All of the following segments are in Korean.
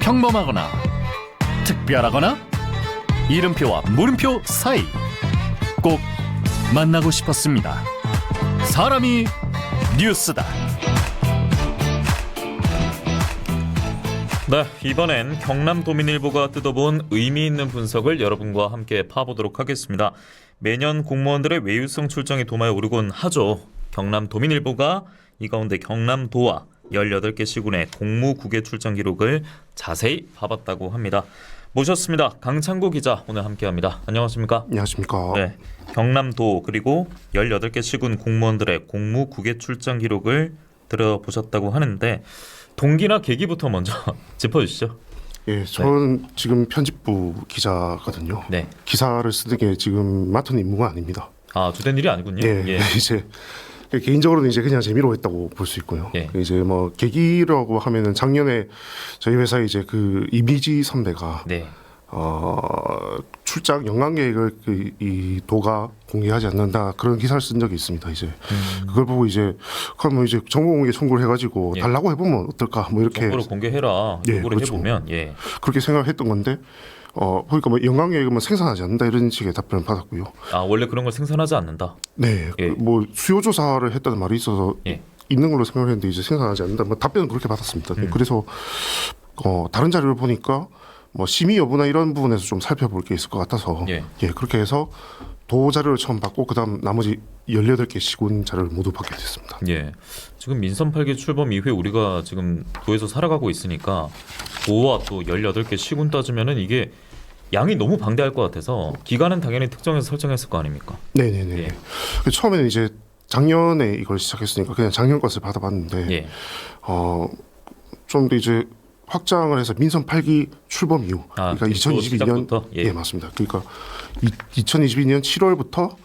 평범하거나 특별하거나 이름표와 물음표 사이 꼭 만나고 싶었습니다. 사람이 뉴스다. 네, 이번엔 경남도민일보가 뜯어본 의미 있는 분석을 여러분과 함께 파보도록 하겠습니다. 매년 공무원들의 외유성 출장이 도마에 오르곤 하죠. 경남도민일보가 이 가운데 경남도와 18개 시군의 공무국외 출장 기록을 자세히 봐봤다고 합니다. 모셨습니다. 강창구 기자 오늘 함께합니다. 안녕하십니까? 안녕하십니까? 네, 경남도 그리고 18개 시군 공무원들의 공무국외 출장 기록을 들어보셨다고 하는데 동기나 계기부터 먼저 짚어주시죠. 예, 저는 지금 편집부 기자거든요. 네. 기사를 쓰는 게 지금 맡은 임무가 아닙니다. 아, 주된 일이 아니군요. 예, 이제 개인적으로는 이제 그냥 재미로 했다고 볼 수 있고요. 예. 이제 뭐 계기라고 하면은 작년에 저희 회사에 이제 그 이미지 선배가 네. 출장 연간 계획을 이 도가 공개하지 않는다 그런 기사를 쓴 적이 있습니다. 이제 그걸 보고 이제 그러면 이제 정보공개 청구를 해가지고 예. 달라고 해보면 어떨까 뭐 이렇게 정보를 공개해라. 예, 요구를 그렇죠. 해보면 예. 그렇게 생각했던 건데 보니까 뭐 연간 계획은 생산하지 않는다 이런 식의 답변을 받았고요. 아, 원래 그런 걸 생산하지 않는다. 네, 예. 뭐 수요 조사를 했다는 말이 있어서 예. 있는 걸로 생각했는데 이제 생산하지 않는다. 뭐 답변은 그렇게 받았습니다. 그래서 다른 자료를 보니까 뭐 심의 여부나 이런 부분에서 좀 살펴볼 게 있을 것 같아서 예. 그렇게 해서 도 자료를 처음 받고 그다음 나머지 18개 시군 자료를 모두 받게 됐습니다. 예. 지금 민선 8기 출범 이후에 우리가 지금 도에서 살아가고 있으니까 도와 또 18개 시군 따지면은 이게 양이 너무 방대할 것 같아서 기간은 당연히 특정해서 설정했을 거 아닙니까? 네네네. 예. 처음에는 이제 작년에 이걸 시작했으니까 그냥 작년 것을 받아봤는데 예. 좀 더 이제 확장을 해서 민선 8기 출범 이후 그러니까 도 2022년 시작부터? 예. 맞습니다. 그러니까 2022년 7월부터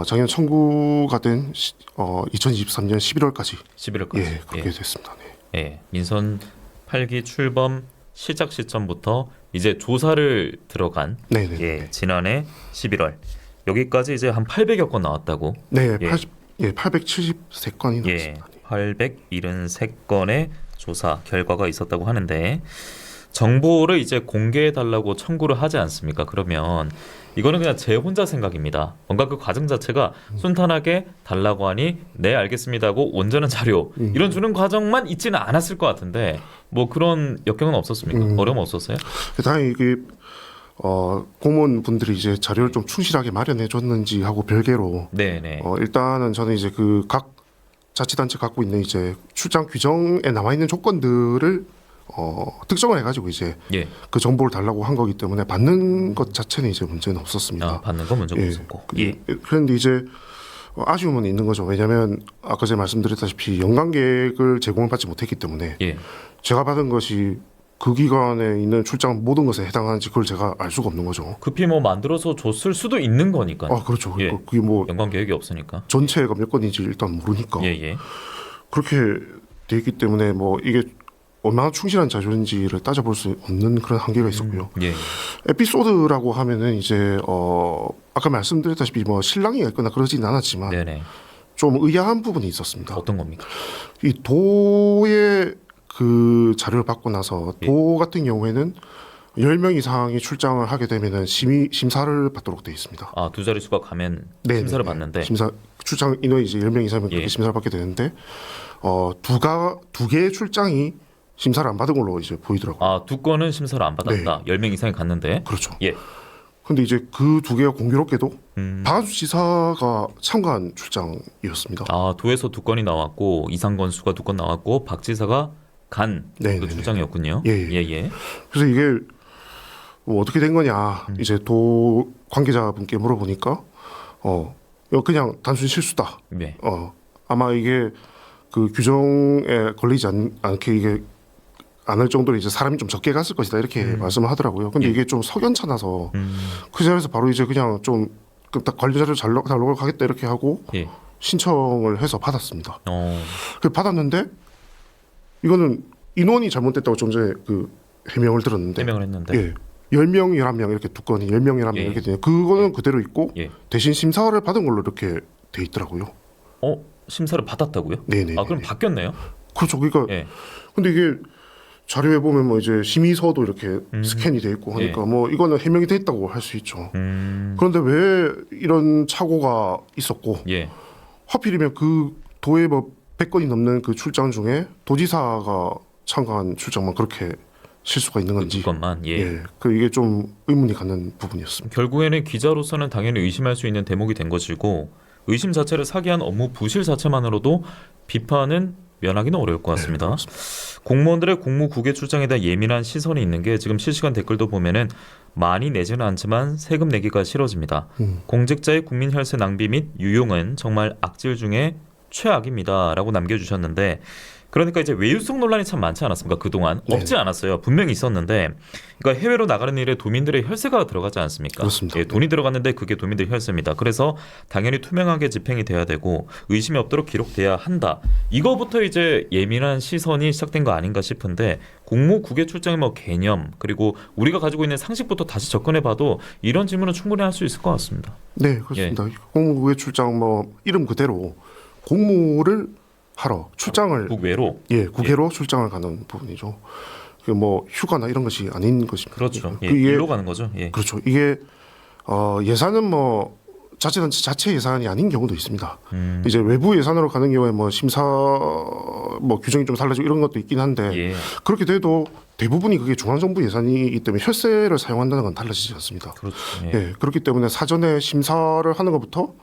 작년 청구가 된 2023년 11월까지 11월까지. 그렇게 됐습니다. 네. 예. 민선 8기 출범 시작 시점부터 이제 조사를 들어간 네네. 예, 지난해 11월 여기까지 이제 한 800여 건 나왔다고. 네, 예. 873건이 예, 나왔습니다. 873건의 조사 결과가 있었다고 하는데 정보를 이제 공개해 달라고 청구를 하지 않습니까? 그러면 이거는 그냥 제 혼자 생각입니다. 뭔가 그 과정 자체가 순탄하게 달라고 하니 네 알겠습니다 하고 온전한 자료 이런 주는 과정만 있지는 않았을 것 같은데 뭐 그런 역경은 없었습니까? 어려움 없었어요? 다행히 이게 공무원분들이 이제 자료를 좀 충실하게 마련해 줬는지 하고 별개로 네네. 일단은 저는 이제 그 각 자치단체 갖고 있는 이제 출장 규정에 나와 있는 조건들을 특정을 해가지고 이제 예. 그 정보를 달라고 한 거기 때문에 받는 것 자체는 이제 문제는 없었습니다. 아, 받는 건 문제가 없었고. 예. 그런데 이제 아쉬움은 있는 거죠. 왜냐하면 아까 제가 말씀드렸다시피 연간 계획을 제공을 받지 못했기 때문에 예. 제가 받은 것이 그 기간에 있는 출장 모든 것에 해당하는지 그걸 제가 알 수가 없는 거죠. 급히 뭐 만들어서 줬을 수도 있는 거니까. 그렇죠. 예. 그게 뭐 연관 계획이 없으니까. 전체가 몇 건인지 일단 모르니까 예예. 그렇게 돼 있기 때문에 뭐 이게 얼마나 충실한 자료인지를 따져볼 수 없는 그런 한계가 있었고요. 예. 에피소드라고 하면은 이제 아까 말씀드렸다시피 뭐 실랑이가 있거나 그러진 않았지만 네네. 좀 의아한 부분이 있었습니다. 어떤 겁니까? 이 도의 그 자료를 받고 나서 도 같은 경우에는 10명 이상이 출장을 하게 되면은 심사를 받도록 되어 있습니다. 아, 두 자릿수가 가면 네네네. 심사를 받는데. 출장 인원이 이제 10명 이상이면 그렇게 예. 심사를 받게 되는데 두 개의 출장이 심사를 안 받은 걸로 이제 보이더라고요. 아, 두 건은 심사를 안 받았다. 10명 이상이 갔는데. 그렇죠. 예. 근데 이제 그 두 개가 공교롭게도 음. 박한수 지사가 참가한 출장이었습니다. 아, 도에서 두 건이 나왔고 이상건 수가 두 건 나왔고 박 지사가 간 그 네네네. 출장이었군요. 예. 예. 그래서 이게 뭐 어떻게 된 거냐 이제 도 관계자분께 물어보니까 이거 그냥 단순 실수다. 네. 아마 이게 그 규정에 걸리지 않게 이게 않을 정도로 이제 사람이 좀 적게 갔을 것이다 이렇게 말씀을 하더라고요. 근데 예. 이게 좀 석연찮아서 그 자리에서 바로 이제 그냥 좀 관리 자료를 달라고 하겠다 이렇게 하고 예. 신청을 해서 받았습니다. 그 받았는데 이거는 인원이 잘못됐다고 좀 전에 그 해명을 들었는데 해명을 했는데. 예. 10명, 11명 이렇게 두 건이 10명, 11명 예. 이렇게 되네. 그거는 그대로 있고 예. 대신 심사를 받은 걸로 이렇게 돼 있더라고요. 심사를 받았다고요? 네네. 아, 그럼 바뀌었네요. 그렇죠. 그러니까 예. 근데 이게 자료에 보면 뭐 이제 심의서도 이렇게 스캔이 돼 있고 하니까 뭐 이거는 해명이 돼 있다고 할 수 있죠. 그런데 왜 이런 착오가 있었고 예. 하필이면 그 도에 뭐 100건이 넘는 그 출장 중에 도지사가 참가한 출장만 그렇게 실수가 있는 건지 그것만 예. 그 이게 좀 의문이 가는 부분이었습니다. 결국에는 기자로서는 당연히 의심할 수 있는 대목이 된 것이고 의심 자체를 사기한 업무 부실 자체만으로도 비판은 면하기는 어려울 것 같습니다. 공무원들의 공무 국외 출장에 대한 예민한 시선이 있는 게 지금 실시간 댓글도 보면은 많이 내지는 않지만 세금 내기가 싫어집니다. 공직자의 국민 혈세 낭비 및 유용은 정말 악질 중에 최악입니다라고 남겨주셨는데 그러니까 이제 외유성 논란이 참 많지 않았습니까? 그동안 없지 않았어요. 분명히 있었는데 그러니까 해외로 나가는 일에 도민들의 혈세가 들어가지 않습니까? 그렇습니다. 예, 돈이 들어갔는데 그게 도민들의 혈세입니다. 그래서 당연히 투명하게 집행이 돼야 되고 의심이 없도록 기록돼야 한다. 이거부터 이제 예민한 시선이 시작된 거 아닌가 싶은데 공무 국외 출장의 뭐 개념 그리고 우리가 가지고 있는 상식부터 다시 접근해봐도 이런 질문은 충분히 할 수 있을 것 같습니다. 네, 그렇습니다. 공무외 출장 뭐 이름 그대로 공무를 하러 출장을 국외로 국외로 출장을 가는 부분이죠. 그 뭐 휴가나 이런 것이 아닌 것입니다. 그렇죠. 예, 이게 일로 가는 거죠. 예. 그렇죠. 이게 예산은 뭐 자치단체 자체 예산이 아닌 경우도 있습니다. 이제 외부 예산으로 가는 경우에 뭐 심사 뭐 규정이 좀 달라지고 이런 것도 있긴 한데 예. 그렇게 돼도 대부분이 그게 중앙정부 예산이기 때문에 혈세를 사용한다는 건 달라지지 않습니다. 그렇죠. 예, 그렇기 때문에 사전에 심사를 하는 것부터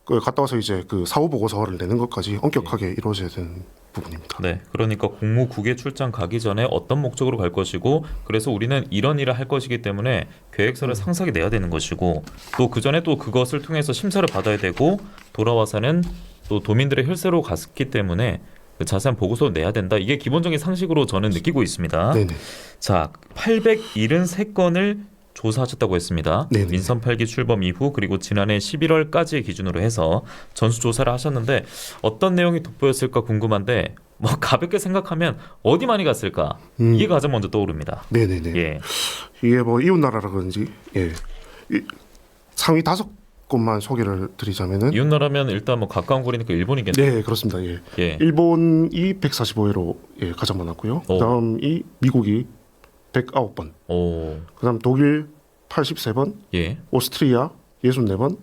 그 갔다 와서 이제 그 사후 보고서를 내는 것까지 엄격하게 이루어져야 되는 부분입니다. 네, 그러니까 공무 국외 출장 가기 전에 어떤 목적으로 갈 것이고, 그래서 우리는 이런 일을 할 것이기 때문에 계획서를 상세하게 내야 되는 것이고, 또 그 전에 또 그것을 통해서 심사를 받아야 되고, 돌아와서는 또 도민들의 혈세로 갔기 때문에 그 자세한 보고서를 내야 된다. 이게 기본적인 상식으로 저는 느끼고 있습니다. 네네. 자, 873건을 조사하셨다고 했습니다. 네네. 민선 8기 출범 이후 그리고 지난해 11월까지 기준으로 해서 전수조사를 하셨는데 어떤 내용이 돋보였을까 궁금한데 뭐 가볍게 생각하면 어디 많이 갔을까 이게 가장 먼저 떠오릅니다. 네네네. 예. 이게 뭐 이웃나라라든지 상위 5곳만 소개를 드리자면은 이웃나라면 일단 뭐 가까운 거리니까 일본이겠네요. 네 그렇습니다. 예. 예. 일본이 145회로 가장 많았고요. 그다음이 미국이 109번. 오. 그다음 독일 83번, 예. 오스트리아 64번,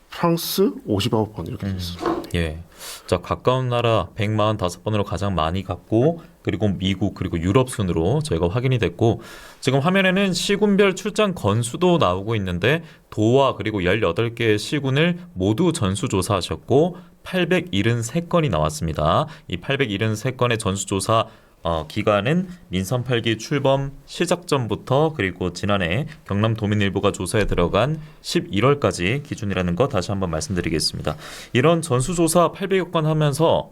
프랑스 59번 이렇게 되어 있습니다. 예. 자, 가까운 나라 145번으로 가장 많이 갔고 그리고 미국 그리고 유럽 순으로 저희가 확인이 됐고 지금 화면에는 시군별 출장 건수도 나오고 있는데 도와 그리고 18개의 시군을 모두 전수조사하셨고 873건이 나왔습니다. 이 873건의 전수조사 기간은 민선 8기 출범 시작 전부터 그리고 지난해 경남도민일보가 조사에 들어간 11월까지 기준이라는 거 다시 한번 말씀드리겠습니다. 이런 전수조사 800여 건 하면서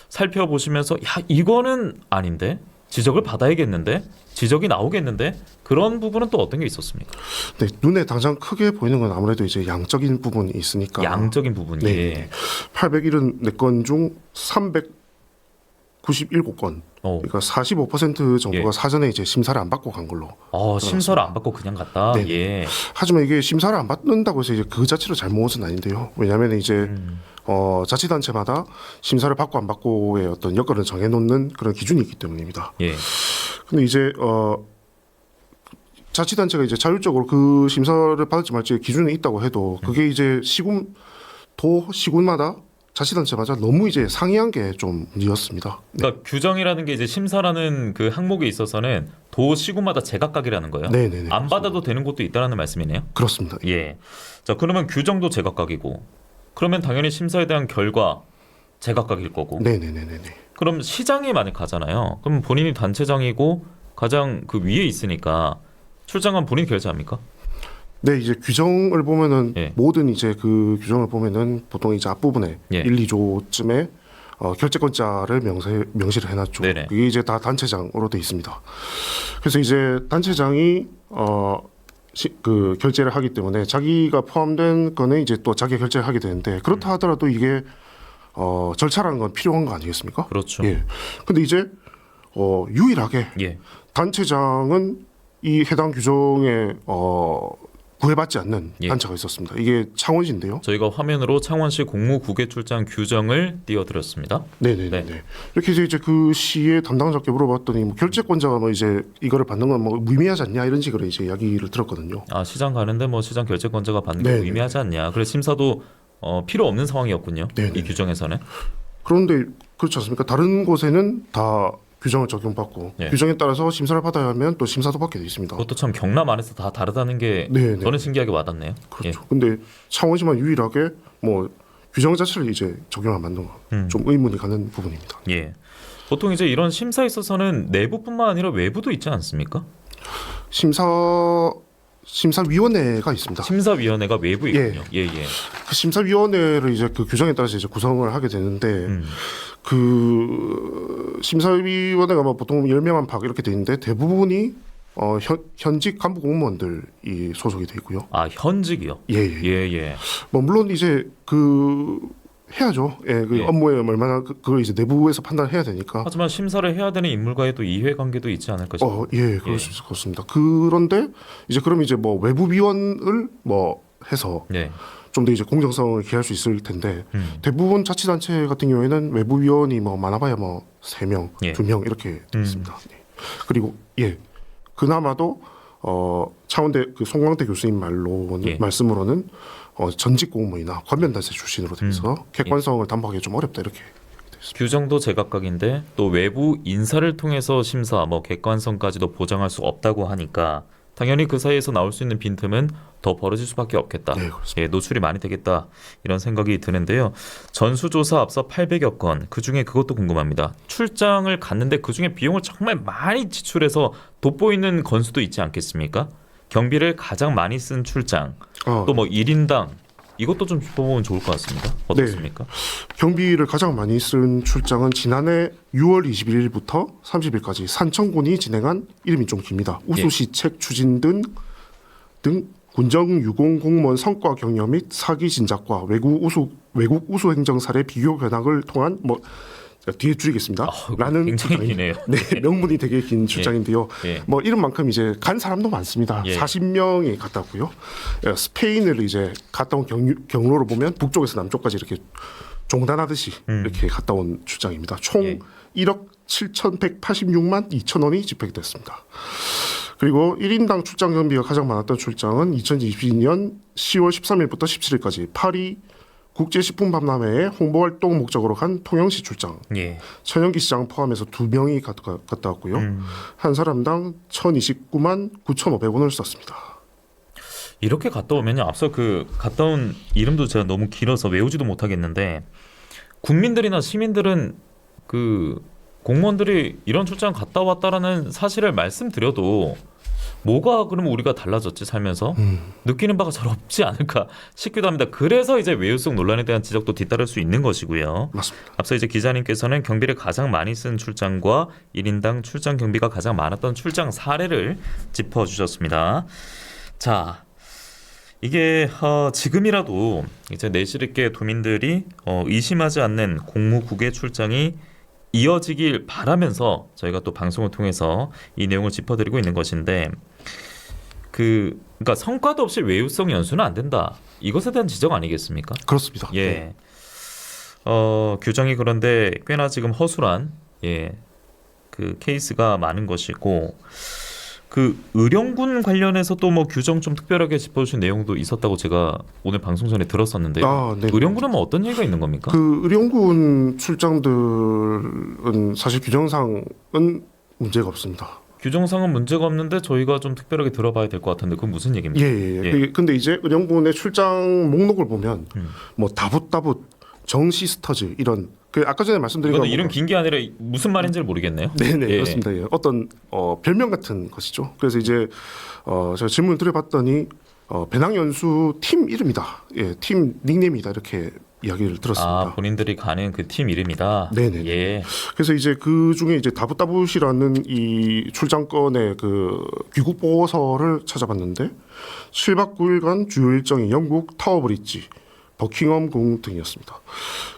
살펴보시면서 야 이거는 아닌데? 지적을 받아야겠는데? 지적이 나오겠는데? 그런 부분은 또 어떤 게 있었습니까? 네, 눈에 당장 크게 보이는 건 아무래도 이제 양적인 부분이 있으니까 양적인 부분이 네. 874건 중 397건 그러니까 45% 정도가 사전에 이제 심사를 안 받고 간 걸로. 심사를 안 받고 그냥 갔다. 네네. 예. 하지만 이게 심사를 안 받는다고 해서 이제 그 자체로 잘못은 아닌데요. 왜냐하면 이제 자치단체마다 심사를 받고 안 받고의 어떤 여건을 정해놓는 그런 기준이 있기 때문입니다. 예. 근데 이제 자치단체가 이제 자율적으로 그 심사를 받을지 말지 기준이 있다고 해도 그게 이제 시군마다 자치단체마다 너무 이제 상이한 게 좀 문제였습니다. 그러니까 규정이라는 게 이제 심사라는 그 항목에 있어서는 도 시군마다 제각각이라는 거예요. 네네네. 안 받아도 되는 곳도 있다라는 말씀이네요. 그렇습니다. 예. 자, 그러면 규정도 제각각이고, 그러면 당연히 심사에 대한 결과 제각각일 거고. 네네네네. 그럼 시장에 만약 가잖아요. 그럼 본인이 단체장이고 가장 그 위에 있으니까 출장은 본인이 결제합니까? 네, 이제 규정을 보면은 예. 모든 이제 그 규정을 보면은 보통 이제 앞부분에 예. 1, 2조쯤에 결제권자를 명시를 해놨죠. 네네. 이게 이제 다 단체장으로 돼 있습니다. 그래서 이제 단체장이 그 결제를 하기 때문에 자기가 포함된 거는 이제 또 자기 결제를 하게 되는데 그렇다 하더라도 이게 절차라는 건 필요한 거 아니겠습니까? 그렇죠. 예. 근데 이제 유일하게 예. 단체장은 이 해당 규정에 구애받지 않는 예. 단체가 있었습니다. 이게 창원시인데요. 저희가 화면으로 창원시 공무국외 출장 규정을 띄워드렸습니다. 네네네. 네. 이렇게 해서 이제 그 시의 담당자께 물어봤더니 뭐 결재권자가 뭐 이제 이거를 받는 건 뭐 무의미하지 않냐 이런 식으로 이제 이야기를 들었거든요. 아, 시장 가는데 뭐 시장 결재권자가 받는 게 네네. 의미하지 않냐. 그래서 심사도 필요 없는 상황이었군요. 네네. 이 규정에서는. 그런데 그렇지 않습니까? 다른 곳에는 다 규정을 적용받고 예. 규정에 따라서 심사를 받아야 하면 또 심사도 받게 돼 있습니다. 그것도 참 경남 안에서 다 다르다는 게 네네. 저는 신기하게 와닿네요. 그렇죠. 근데 창원시만 유일하게 뭐 규정 자체를 이제 적용 안 받는 거 좀 의문이 가는 부분입니다. 예. 예. 보통 이제 이런 심사에 있어서는 내부뿐만 아니라 외부도 있지 않습니까? 심사위원회가 있습니다. 심사위원회가 외부에 있군요. 예, 예. 그 심사위원회를 이제 그 규정에 따라서 이제 구성을 하게 되는데 그 심사위원회가 뭐 보통 10명 안팎 이렇게 돼 있는데 대부분이 현직 간부 공무원들이 소속이 돼 있고요. 아, 현직이요. 예. 예, 예. 뭐 물론 이제 그 해야죠. 예, 그 예. 업무에 얼마나 그걸 이제 내부에서 판단해야 되니까. 하지만 심사를 해야 되는 인물과의 또 이해 관계도 있지 않을까 싶어요. 예, 그럴 수 있을 것 같습니다. 그런데 이제 그럼 이제 뭐 외부 비원을 뭐 해서 네. 좀 더 이제 공정성을 기할 수 있을 텐데 대부분 자치단체 같은 경우에는 외부 위원이 뭐 많아봐야 뭐 3명, 예. 2명 이렇게 돼 있습니다. 네. 그리고 그나마도 창원대 그 송광태 교수님 예. 말씀으로는 전직 공무원이나 관면단체 출신으로 돼서 객관성을 담보하기 좀 어렵다 이렇게. 규정도 제각각인데 또 외부 인사를 통해서 심사, 뭐 객관성까지도 보장할 수 없다고 하니까 당연히 그 사이에서 나올 수 있는 빈틈은 더 벌어질 수밖에 없겠다. 네, 그렇습니다. 예, 노출이 많이 되겠다 이런 생각이 드는데요. 전수조사 앞서 800여 건, 그 중에 그것도 궁금합니다. 출장을 갔는데 그 중에 비용을 정말 많이 지출해서 돋보이는 건수도 있지 않겠습니까? 경비를 가장 많이 쓴 출장, 또 뭐 1인당 이것도 좀 짚어보면 좋을 것 같습니다. 어떻습니까? 경비를 가장 많이 쓴 출장은 지난해 6월 21일부터 30일까지 산청군이 진행한 이름이 좀 깁니다. 우수시책 추진 등 군정 유공 공무원 성과 격려 및 사기 진작과 외국 우수 행정 사례 비교 견학을 통한 뭐 뒤에 줄이겠습니다. 라는 굉장히 출장이- 기네요. 네, 명분이 되게 긴 출장인데요. 예. 뭐 이름만큼 이제 간 사람도 많습니다. 예. 40명이 갔다 왔고요. 스페인을 이제 갔다 온 경로로 보면 북쪽에서 남쪽까지 이렇게 종단하듯이 이렇게 갔다 온 출장입니다. 총 예. 1억 7,186만 2천 원이 집행됐습니다. 그리고 1인당 출장 경비가 가장 많았던 출장은 2022년 10월 13일부터 17일까지 파리 국제식품박람회에 홍보활동 목적으로 간 통영시 출장. 예. 천연기 시장 포함해서 2명이 갔다 왔고요. 한 사람당 1,029만 9,500원을 썼습니다. 이렇게 갔다 오면요. 앞서 그 갔다 온 이름도 제가 너무 길어서 외우지도 못하겠는데 국민들이나 시민들은 그 공무원들이 이런 출장 갔다 왔다라는 사실을 말씀드려도 뭐가 그러면 우리가 달라졌지 살면서 느끼는 바가 잘 없지 않을까 싶기도 합니다. 그래서 이제 외유성 논란에 대한 지적도 뒤따를 수 있는 것이고요. 맞습니다. 앞서 이제 기자님께서는 경비를 가장 많이 쓴 출장과 1인당 출장 경비가 가장 많았던 출장 사례를 짚어주셨습니다. 자, 이게 지금이라도 이제 내실 있게 도민들이 의심하지 않는 공무국외 출장이 이어지길 바라면서 저희가 또 방송을 통해서 이 내용을 짚어드리고 있는 것인데 그러니까 성과도 없이 외유성 연수는 안 된다. 이것에 대한 지적 아니겠습니까? 그렇습니다. 예. 네. 규정이 그런데 꽤나 지금 허술한 그 케이스가 많은 것이고 그 의령군 관련해서 또 뭐 규정 좀 특별하게 짚어주신 내용도 있었다고 제가 오늘 방송 전에 들었었는데요. 네. 의령군은 뭐 어떤 얘기가 있는 겁니까? 그 의령군 출장들은 사실 규정상은 문제가 없습니다. 규정상은 문제가 없는데 저희가 좀 특별하게 들어봐야 될 것 같은데 그건 무슨 얘기입니까? 예. 근데 이제 의령군의 출장 목록을 보면 뭐 다붓다붓, 정시스터즈 이런 그 아까 전에 말씀드린 이거는 거 이름 긴 게 아니라 무슨 말인지를 모르겠네요. 네네 예. 그렇습니다. 예. 어떤 별명 같은 것이죠. 그래서 이제 제가 질문을 드려봤더니 배낭연수 팀 이름이다. 예, 팀 닉네임이다 이렇게 이야기를 들었습니다. 아, 본인들이 가는 그 팀 이름이다. 네네. 예. 그래서 이제 그 중에 이제 다붓다붓이라는 이 출장권의 그 귀국 보고서를 찾아봤는데 7박 9일간 주요 일정이 영국 타워브리지, 버킹엄궁 등이었습니다.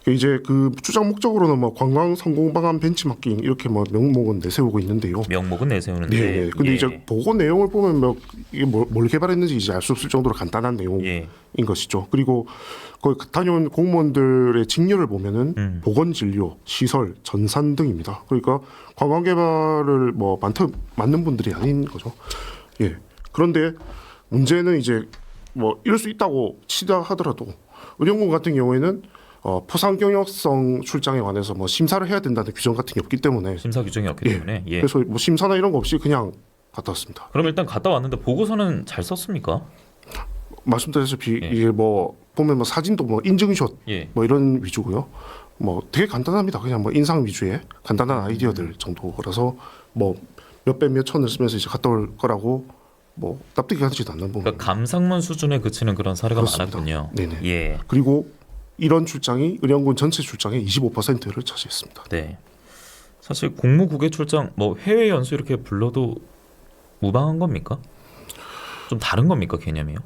이제 그 추적 목적으로는 뭐 관광 성공 방안 벤치마킹 이렇게 뭐 명목은 내세우고 있는데요. 명목은 내세우는데. 네. 근데 예. 이제 보고 내용을 보면 뭐 이게 뭘 개발했는지 이제 알 수 없을 정도로 간단한 내용인 예. 것이죠. 그리고 거기 다녀온 공무원들의 직렬을 보면은 보건 진료, 시설, 전산 등입니다. 그러니까 관광 개발을 뭐 맞는 분들이 아닌 거죠. 예. 그런데 문제는 이제 뭐 이럴 수 있다고 치다 하더라도 의령군 같은 경우에는 포상 경역성 출장에 관해서 뭐 심사를 해야 된다는 규정 같은 게 없기 때문에 심사 규정이 없기 때문에. 예. 그래서 뭐 심사나 이런 거 없이 그냥 갔다 왔습니다. 그럼 일단 갔다 왔는데 보고서는 잘 썼습니까? 말씀드렸다시피 예. 이게 뭐 보면 뭐 사진도 뭐 인증샷 예. 뭐 이런 위주고요. 뭐 되게 간단합니다. 그냥 뭐 인상 위주의 간단한 아이디어들 정도라서 뭐 몇백 몇 천을 쓰면서 이제 갔다 올 거라고 뭐 납득이 가지도 않는 부분. 그러니까 감상문 수준에 그치는 그런 사례가 그렇습니다. 많았군요. 네네. 예. 그리고 이런 출장이 의령군 전체 출장의 25%를 차지했습니다. 네. 사실 공무국외 출장 뭐 해외 연수 이렇게 불러도 무방한 겁니까? 좀 다른 겁니까 개념이요?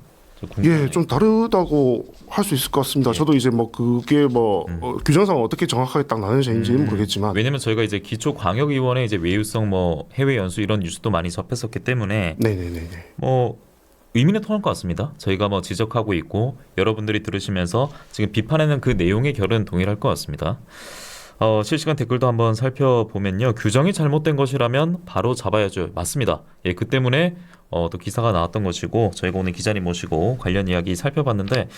저 궁금하네요. 예, 좀 다르다고 할 수 있을 것 같습니다. 예. 저도 이제 뭐 그게 뭐 규정상 어떻게 정확하게 딱 나누는지는 모르겠지만 왜냐면 저희가 이제 기초 광역의원의 이제 외유성 뭐 해외 연수 이런 뉴스도 많이 접했었기 때문에 네네네. 뭐 의미는 통할 것 같습니다. 저희가 뭐 지적하고 있고 여러분들이 들으시면서 지금 비판하는 그 내용의 결은 동일할 것 같습니다. 실시간 댓글도 한번 살펴보면요. 규정이 잘못된 것이라면 바로 잡아야죠. 맞습니다. 예, 그 때문에 또 기사가 나왔던 것이고 저희가 오늘 기자님 모시고 관련 이야기 살펴봤는데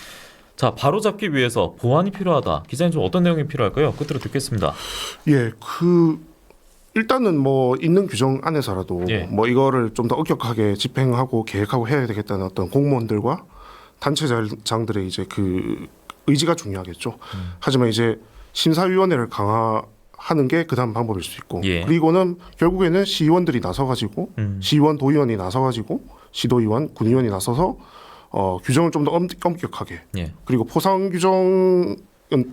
자, 바로 잡기 위해서 보완이 필요하다. 기자님 좀 어떤 내용이 필요할까요? 끝으로 듣겠습니다. 예, 일단은 뭐 있는 규정 안에서라도 예. 뭐 이거를 좀 더 엄격하게 집행하고 계획하고 해야 되겠다는 어떤 공무원들과 단체장들의 이제 그 의지가 중요하겠죠. 하지만 이제 심사위원회를 강화하는 게 그다음 방법일 수 있고 예. 그리고는 결국에는 시의원들이 나서가지고 시의원, 도의원이 나서가지고 시도의원, 군의원이 나서서 규정을 좀 더 엄격하게 예. 그리고 포상 규정은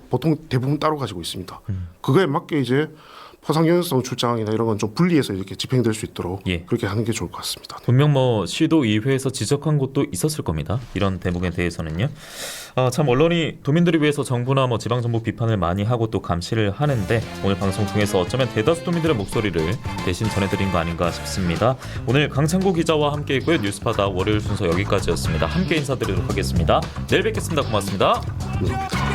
보통 대부분 따로 가지고 있습니다. 그거에 맞게 이제 포상 경영성 출장이나 이런 건 좀 분리해서 이렇게 집행될 수 있도록 예. 그렇게 하는 게 좋을 것 같습니다. 분명 뭐 시도 의회에서 지적한 곳도 있었을 겁니다. 이런 대목에 대해서는요. 참 언론이 도민들을 위해서 정부나 뭐 지방 정부 비판을 많이 하고 또 감시를 하는데 오늘 방송 통해서 어쩌면 대다수 도민들의 목소리를 대신 전해드린 거 아닌가 싶습니다. 오늘 강창구 기자와 함께했고요. 뉴스바다 월요일 순서 여기까지였습니다. 함께 인사드리도록 하겠습니다. 내일 뵙겠습니다. 고맙습니다. 감사합니다.